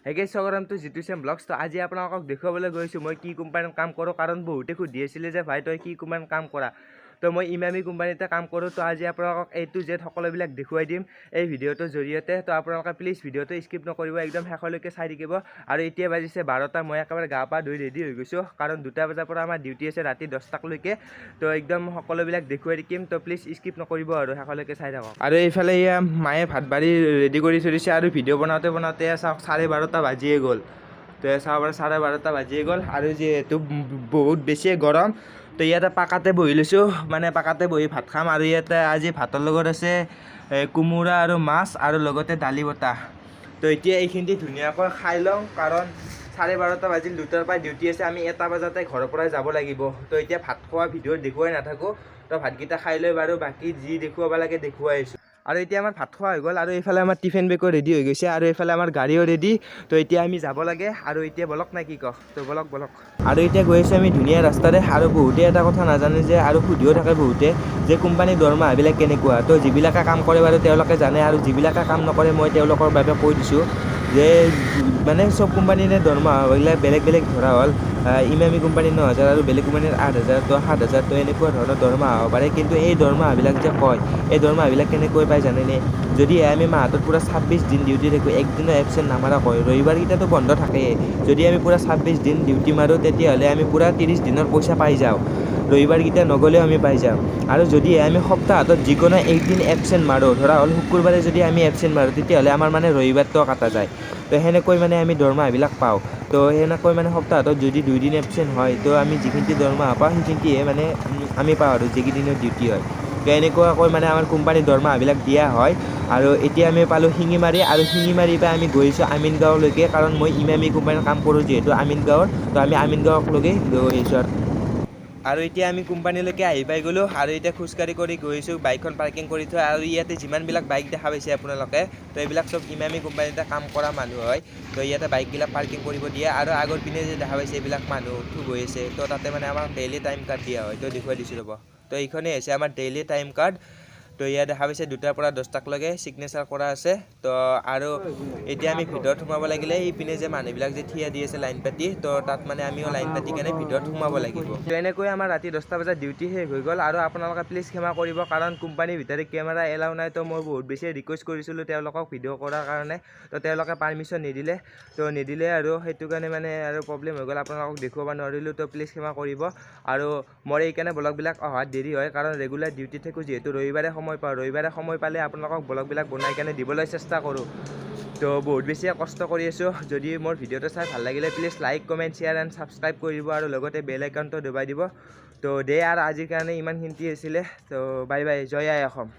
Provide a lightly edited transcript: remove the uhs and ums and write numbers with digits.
Hey guys, welcome to G2CM Vlogs. তো আজি আপোনালোকক দেখুৱাবলৈ গৈছো মই কি কোম্পানীত কাম কৰো কাৰণ বহুতে সুধি আছিল যে ভাই তই কি কোম্পানীত কাম কৰা। তো মই ইমামি কোম্পানীতে কাম কৰো। তো আজি আপোনালোকক A to Z সকলোবিলাক দেখুৱাই দিম এই ভিডিঅ'টোৰ জৰিয়তে। তো আপোনালোকে প্লিজ ভিডিঅ'টো স্কিপ নকৰিব, একদম শেষলৈকে চাই থাকিব। আৰু এতিয়া বাজিছে 12টা, মই একেবাৰে গা পা ধুই ৰেডি হৈ গৈছো কাৰণ 2টা বজাৰ পৰা আমাৰ ডিউটি আছে ৰাতি 10টালৈকে। তো একদম সকলোবিলাক দেখুৱাই দিম। তো প্লিজ স্কিপ নকৰিব আৰু শেষলৈকে চাই থাকক। আৰু এইফালে ইয়া মায়ে ভাত বাঢ়ি ৰেডি কৰি থৈছে আৰু ভিডিঅ' বনাওঁতে চাওক 12:30 বাজিয়ে গ'ল। তো চাওক 12:30 বাজিয়ে গ'ল আৰু যিহেতু বহুত বেছি গৰম, তো ইয়াতে পাকাতে বহি লৈছোঁ, মানে পাকাতে বহি ভাত খাম। আৰু ইয়াতে আজি ভাতৰ লগত আছে কোমোৰা আৰু মাছ আৰু লগতে দালি বটা। তো এতিয়া এইখিনি ধুনীয়াকৈ খাই লওঁ কাৰণ 12:30 বাজিল, 2টাৰ পৰা ডিউটি আছে, আমি 1টা বজাতে ঘৰৰ পৰাই যাব লাগিব। তো এতিয়া ভাত খোৱা ভিডিঅ'ত দেখুৱাই নাথাকোঁ, তো ভাতকেইটা খাই লৈ বাৰু বাকী যি দেখুৱাব লাগে দেখুৱাই আছোঁ। আৰু এতিয়া আমাৰ ভাত খোৱা হৈ গ'ল আৰু এইফালে আমাৰ টিফিন বেগো ৰেডি হৈ গৈছে আৰু এইফালে আমাৰ গাড়ীও ৰেডি। তো এতিয়া আমি যাব লাগে আৰু এতিয়া বলক না কি কওক, তো বলক। আৰু এতিয়া গৈ আছোঁ আমি ধুনীয়া ৰাস্তাৰে। আৰু বহুতে এটা কথা নাজানে যে, আৰু সুধিও থাকে বহুতে যে কোম্পানীৰ দৰমহাবিলাক কেনেকুৱা। তো যিবিলাকে কাম কৰে বাৰু তেওঁলোকে জানে, আৰু যিবিলাকে কাম নকৰে মই তেওঁলোকৰ বাবে কৈ দিছোঁ যে মানে চব কোম্পানীৰে দৰমহাবিলাক বেলেগ বেলেগ ধৰা হ'ল। ইমামি কোম্পানীৰ 9,000 আৰু বেলেগ কোম্পানীৰ 8,000, তো 7,000, তো এনেকুৱা ধৰণৰ দৰমহা হ'ব পাৰে। কিন্তু এই দৰমহাবিলাক যে কয়, এই দৰমহাবিলাক কেনেকৈ পায় জানেনে? যদি আমি মাহটোত পূৰা 26 দিন ডিউটি থাকোঁ, একদিনো এবচেণ্ট নামাৰা কয়, ৰবিবাৰকেইটাতো বন্ধ থাকেই। যদি আমি পূৰা 26 দিন ডিউটি মাৰোঁ তেতিয়াহ'লে আমি পূৰা 30 দিনৰ পইচা পাই যাওঁ, ৰবিবাৰকেইটা নগ'লেও আমি পাই যাওঁ। আৰু যদি আমি সপ্তাহত যিকোনো একদিন এবচেণ্ট মাৰোঁ, ধৰা হ'ল শুকুৰবাৰে যদি আমি এবচেণ্ট মাৰোঁ, তেতিয়াহ'লে আমাৰ মানে ৰবিবাৰটোও কাটা যায়। তো সেনেকৈ মানে আমি দৰমহাবিলাক পাওঁ। তো সেনেকৈ মানে সপ্তাহত যদি 2 দিন এবচেণ্ট হয়, তো আমি যিখিনি দৰমহা পাওঁ সেইখিনিয়ে মানে আমি পাওঁ আৰু যিকেইদিনৰ ডিউটি হয়। তো এনেকুৱাকৈ মানে আমাৰ কোম্পানীৰ দৰমহাবিলাক দিয়া হয়। আৰু এতিয়া আমি পালোঁ শিঙিমাৰী, আৰু শিঙিমাৰীৰ পৰা আমি গৈ আছোঁ আমিনগাঁৱলৈকে, কাৰণ মই ইমামি কোম্পানীত কাম কৰোঁ যিহেতু আমিনগাঁৱৰ, তো আমি আমিনগাঁৱলৈকে গৈ আছোঁ। আৰু এতিয়া আমি কোম্পানীলৈকে আহি পাই গ'লোঁ আৰু এতিয়া খোজকাঢ়ি কৰি গৈ আছোঁ, বাইকখন পাৰ্কিং কৰি থোৱা। আৰু ইয়াতে যিমানবিলাক বাইক দেখা পাইছে আপোনালোকে, তো এইবিলাক চব ইমামি কোম্পানীতে কাম কৰা মানুহ হয়। তো ইয়াতে বাইকবিলাক পাৰ্কিং কৰিব দিয়ে। আৰু আগৰ পিনে যে দেখা পাইছে এইবিলাক মানুহ গৈ আছে, তো তাতে মানে আমাক ডেইলি টাইম কাৰ্ড দিয়া হয়। তো দেখুৱাই দিছোঁ ৰ'ব। তো এইখনেই হৈছে আমাৰ ডেইলি টাইম কাৰ্ড। তো ইয়াত দেখা পাইছে 2টাৰ পৰা 10টালৈকে ছিগনেচাৰ কৰা আছে। তো আৰু এতিয়া আমি ভিতৰত সোমাব লাগিলে এইপিনে যে মানুহবিলাক যে থিয় দি আছে লাইন পাতি, তো তাত মানে আমিও লাইন পাতি কেনে ভিতৰত সোমাব লাগিব। তো এনেকৈ আমাৰ ৰাতি 10টা বজাত ডিউটি শেষ হৈ গ'ল। আৰু আপোনালোকে প্লিজ ক্ষমা কৰিব কাৰণ কোম্পানীৰ ভিতৰত কেমেৰা এলাউ নাই। তো মই বহুত বেছি ৰিকুৱেষ্ট কৰিছিলোঁ তেওঁলোকক ভিডিঅ' কৰাৰ কাৰণে, তো তেওঁলোকে পাৰ্মিশ্যন নিদিলে। তো নিদিলে আৰু সেইটো কাৰণে মানে আৰু প্ৰব্লেম হৈ গ'ল, আপোনালোকক দেখুৱাব নোৱাৰিলোঁ। তো প্লিজ ক্ষমা কৰিব। আৰু মোৰ এইকাৰণে ব্লগবিলাক অহাত দেৰি হয় কাৰণ ৰেগুলাৰ ডিউটি থাকোঁ যিহেতু, ৰবিবাৰে সময় পাওঁ। ৰবিবাৰে সময় পালে আপোনালোকক ব্লগবিলাক বনাই কেনে দিবলৈ চেষ্টা কৰোঁ। তো বহুত বেছি কষ্ট কৰি আছোঁ। যদি মোৰ ভিডিঅ'টো চাই ভাল লাগিলে please like, comment, share and subscribe কৰি দিব, আৰু লগতে বেল আইকনটো দবাই দিব। তো আৰু আজিৰ কাৰণে ইমানখিনি আছিলে। তো বাই বাই, জয় আই অসম।